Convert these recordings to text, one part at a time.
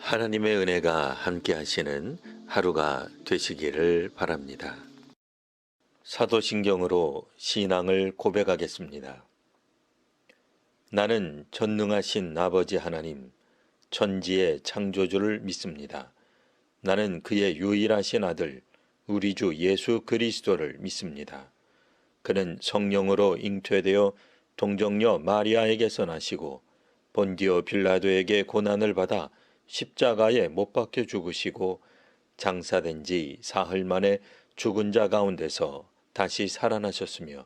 하나님의 은혜가 함께 하시는 하루가 되시기를 바랍니다. 사도신경으로 신앙을 고백하겠습니다. 나는 전능하신 아버지 하나님, 천지의 창조주를 믿습니다. 나는 그의 유일하신 아들, 우리 주 예수 그리스도를 믿습니다. 그는 성령으로 잉태되어 동정녀 마리아에게서 나시고 본디오 빌라도에게 고난을 받아 십자가에 못 박혀 죽으시고 장사된 지 사흘 만에 죽은 자 가운데서 다시 살아나셨으며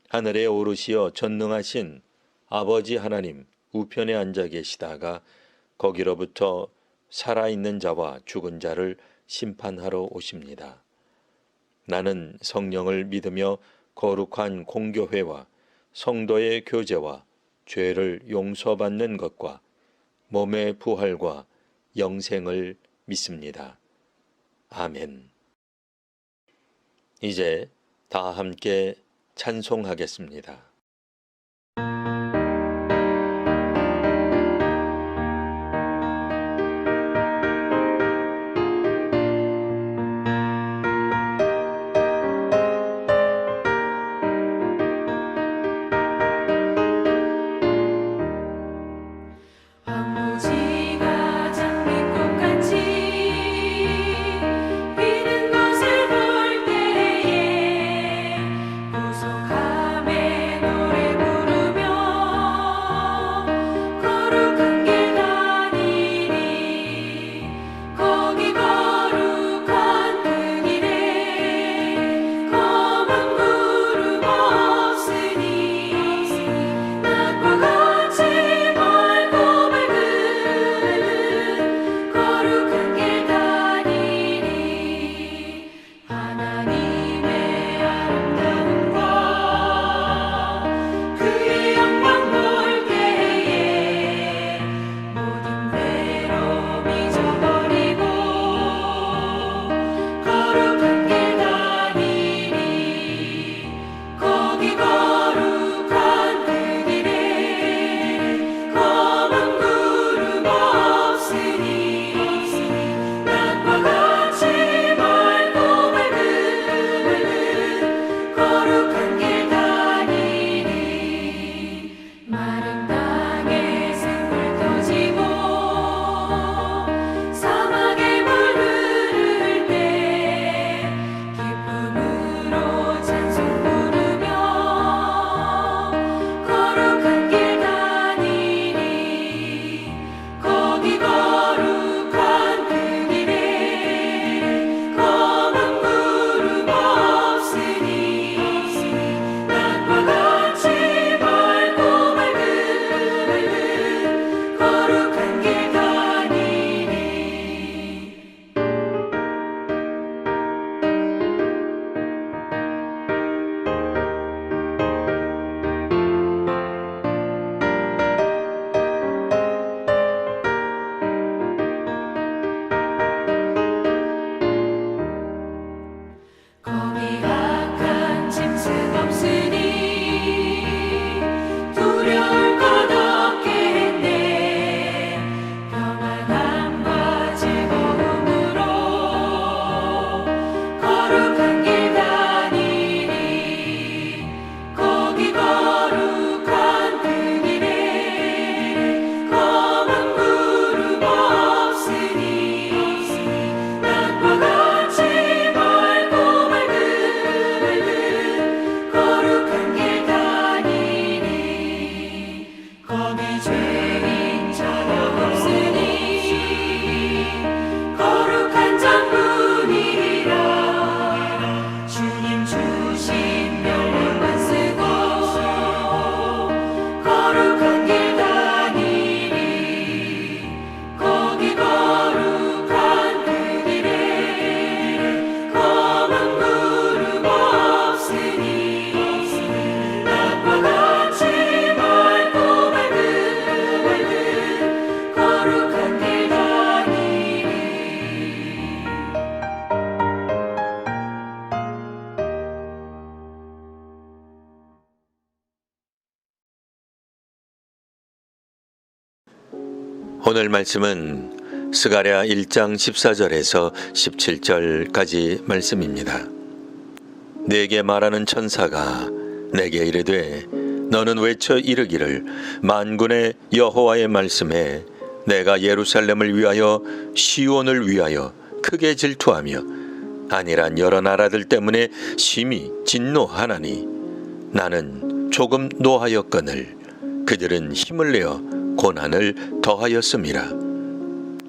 하늘에 오르시어 전능하신 아버지 하나님 우편에 앉아 계시다가 거기로부터 살아있는 자와 죽은 자를 심판하러 오십니다. 나는 성령을 믿으며 거룩한 공교회와 성도의 교제와 죄를 용서받는 것과 몸의 부활과 영생을 믿습니다. 아멘. 이제 다 함께 찬송하겠습니다. 오늘 말씀은 스가랴 1장 14절에서 17절까지 말씀입니다. 내게 말하는 천사가 내게 이르되 너는 외쳐 이르기를 만군의 여호와의 말씀에 내가 예루살렘을 위하여 시온을 위하여 크게 질투하며 안일한 여러 나라들 때문에 심히 진노하나니 나는 조금 노하였거늘 그들은 힘을 내어 고난을 더하였음이라.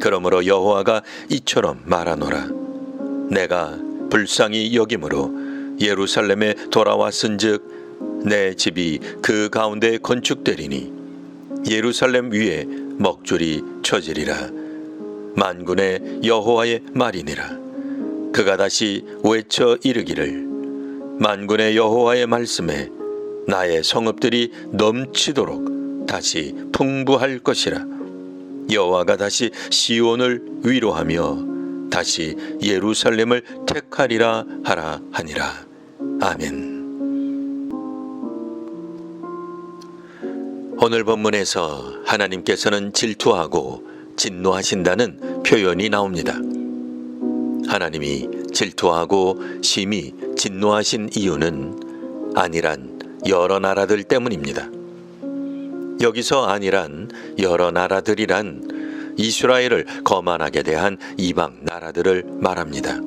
그러므로 여호와가 이처럼 말하노라. 내가 불쌍히 여김으로 예루살렘에 돌아왔은즉 내 집이 그 가운데 건축되리니 예루살렘 위에 먹줄이 쳐지리라. 만군의 여호와의 말이니라. 그가 다시 외쳐 이르기를 만군의 여호와의 말씀에 나의 성읍들이 넘치도록 다시 풍부할 것이라. 여호와가 다시 시온을 위로하며 다시 예루살렘을 택하리라 하라 하니라. 아멘. 오늘 본문에서 하나님께서는 질투하고 진노하신다는 표현이 나옵니다. 하나님이 질투하고 심히 진노하신 이유는 안일한 여러 나라들 때문입니다. 여기서 안일한 여러 나라들이란 이스라엘을 거만하게 대한 이방 나라들을 말합니다.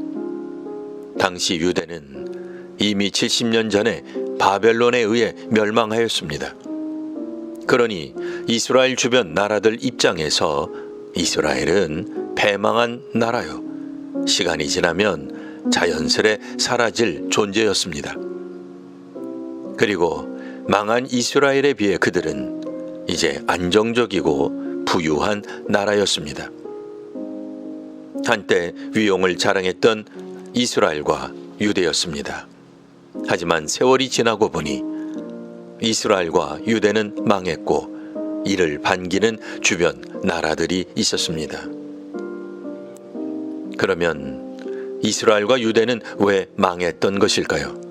당시 유대는 이미 70년 전에 바벨론에 의해 멸망하였습니다. 그러니 이스라엘 주변 나라들 입장에서 이스라엘은 패망한 나라요, 시간이 지나면 자연스레 사라질 존재였습니다. 그리고 망한 이스라엘에 비해 그들은 이제 안정적이고 부유한 나라였습니다. 한때 위용을 자랑했던 이스라엘과 유대였습니다. 하지만 세월이 지나고 보니 이스라엘과 유대는 망했고 이를 반기는 주변 나라들이 있었습니다. 그러면 이스라엘과 유대는 왜 망했던 것일까요?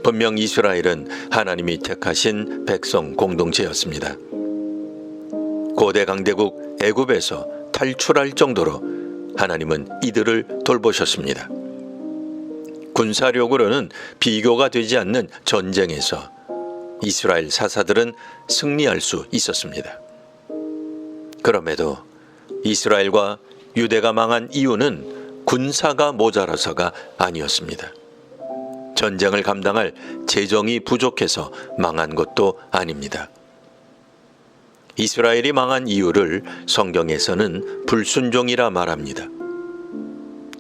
분명 이스라엘은 하나님이 택하신 백성 공동체였습니다. 고대 강대국 애굽에서 탈출할 정도로 하나님은 이들을 돌보셨습니다. 군사력으로는 비교가 되지 않는 전쟁에서 이스라엘 사사들은 승리할 수 있었습니다. 그럼에도 이스라엘과 유대가 망한 이유는 군사가 모자라서가 아니었습니다. 전쟁을 감당할 재정이 부족해서 망한 것도 아닙니다. 이스라엘이 망한 이유를 성경에서는 불순종이라 말합니다.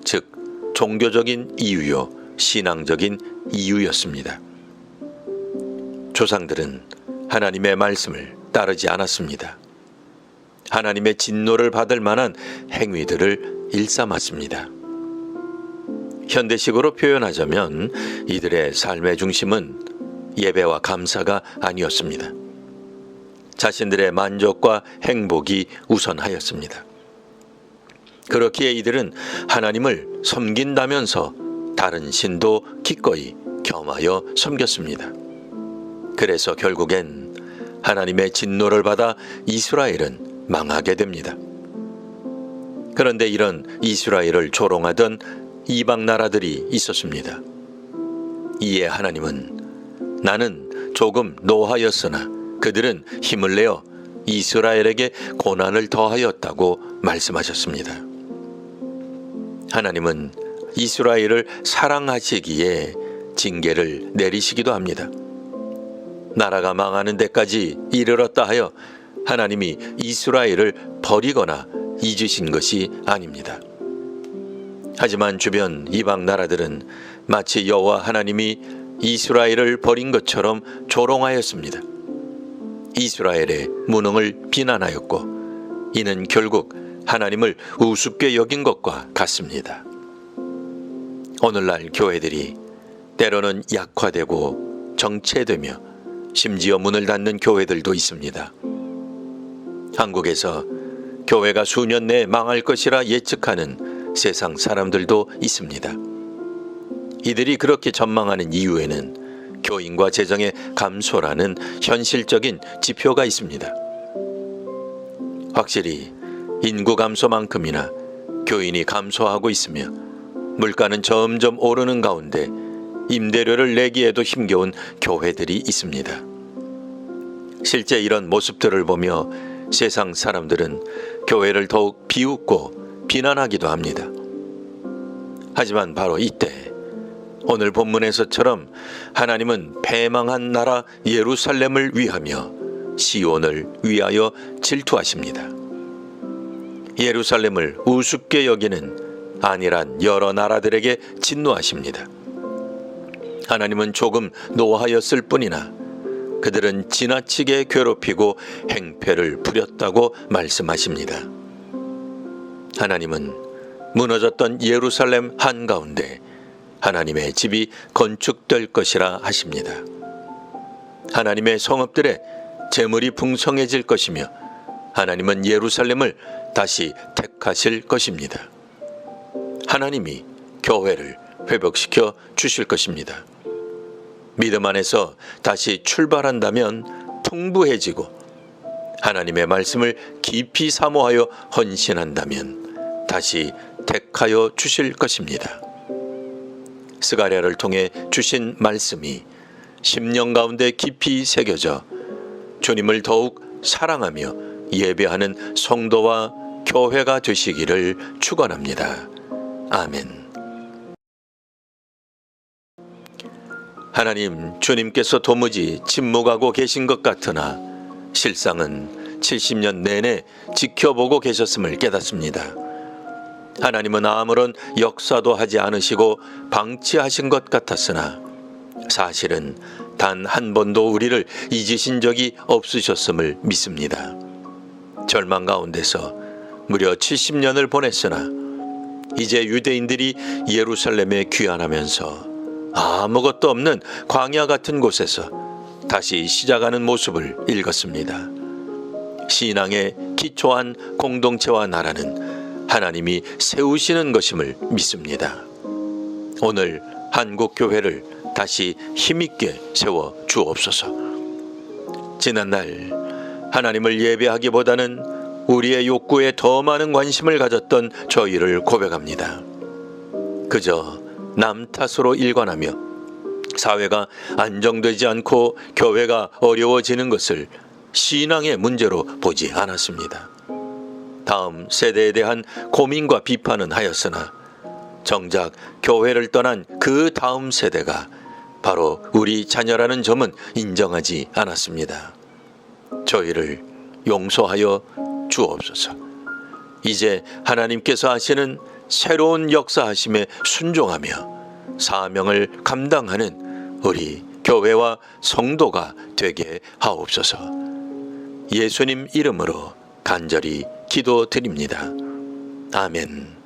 즉, 종교적인 이유요, 신앙적인 이유였습니다. 조상들은 하나님의 말씀을 따르지 않았습니다. 하나님의 진노를 받을 만한 행위들을 일삼았습니다. 현대식으로 표현하자면 이들의 삶의 중심은 예배와 감사가 아니었습니다. 자신들의 만족과 행복이 우선하였습니다. 그렇기에 이들은 하나님을 섬긴다면서 다른 신도 기꺼이 겸하여 섬겼습니다. 그래서 결국엔 하나님의 진노를 받아 이스라엘은 망하게 됩니다. 그런데 이런 이스라엘을 조롱하던 이방 나라들이 있었습니다. 이에 하나님은 나는 조금 노하였으나 그들은 힘을 내어 이스라엘에게 고난을 더하였다고 말씀하셨습니다. 하나님은 이스라엘을 사랑하시기에 징계를 내리시기도 합니다. 나라가 망하는 데까지 이르렀다 하여 하나님이 이스라엘을 버리거나 잊으신 것이 아닙니다. 하지만 주변 이방 나라들은 마치 여호와 하나님이 이스라엘을 버린 것처럼 조롱하였습니다. 이스라엘의 무능을 비난하였고 이는 결국 하나님을 우습게 여긴 것과 같습니다. 오늘날 교회들이 때로는 약화되고 정체되며 심지어 문을 닫는 교회들도 있습니다. 한국에서 교회가 수년 내에 망할 것이라 예측하는 세상 사람들도 있습니다. 이들이 그렇게 전망하는 이유에는 교인과 재정의 감소라는 현실적인 지표가 있습니다. 확실히 인구 감소만큼이나 교인이 감소하고 있으며 물가는 점점 오르는 가운데 임대료를 내기에도 힘겨운 교회들이 있습니다. 실제 이런 모습들을 보며 세상 사람들은 교회를 더욱 비웃고 비난하기도 합니다. 하지만 바로 이때 오늘 본문에서처럼 하나님은 패망한 나라 예루살렘을 위하며 시온을 위하여 질투하십니다. 예루살렘을 우습게 여기는 안일한 여러 나라들에게 진노하십니다. 하나님은 조금 노하였을 뿐이나 그들은 지나치게 괴롭히고 행패를 부렸다고 말씀하십니다. 하나님은 무너졌던 예루살렘 한가운데 하나님의 집이 건축될 것이라 하십니다. 하나님의 성읍들의 재물이 풍성해질 것이며 하나님은 예루살렘을 다시 택하실 것입니다. 하나님이 교회를 회복시켜 주실 것입니다. 믿음 안에서 다시 출발한다면 풍부해지고 하나님의 말씀을 깊이 사모하여 헌신한다면 다시 택하여 주실 것입니다. 스가랴를 통해 주신 말씀이 심령 가운데 깊이 새겨져 주님을 더욱 사랑하며 예배하는 성도와 교회가 되시기를 축원합니다. 아멘. 하나님, 주님께서 도무지 침묵하고 계신 것 같으나 실상은 70년 내내 지켜보고 계셨음을 깨닫습니다. 하나님은 아무런 역사도 하지 않으시고 방치하신 것 같았으나 사실은 단 한 번도 우리를 잊으신 적이 없으셨음을 믿습니다. 절망 가운데서 무려 70년을 보냈으나 이제 유대인들이 예루살렘에 귀환하면서 아무것도 없는 광야 같은 곳에서 다시 시작하는 모습을 읽었습니다. 신앙의 기초한 공동체와 나라는 하나님이 세우시는 것임을 믿습니다. 오늘 한국교회를 다시 힘있게 세워 주옵소서. 지난날 하나님을 예배하기보다는 우리의 욕구에 더 많은 관심을 가졌던 저희를 고백합니다. 그저 남 탓으로 일관하며 사회가 안정되지 않고 교회가 어려워지는 것을 신앙의 문제로 보지 않았습니다. 다음 세대에 대한 고민과 비판은 하였으나 정작 교회를 떠난 그 다음 세대가 바로 우리 자녀라는 점은 인정하지 않았습니다. 저희를 용서하여 주옵소서. 이제 하나님께서 하시는 새로운 역사하심에 순종하며 사명을 감당하는 우리 교회와 성도가 되게 하옵소서. 예수님 이름으로 간절히 기도드립니다. 아멘.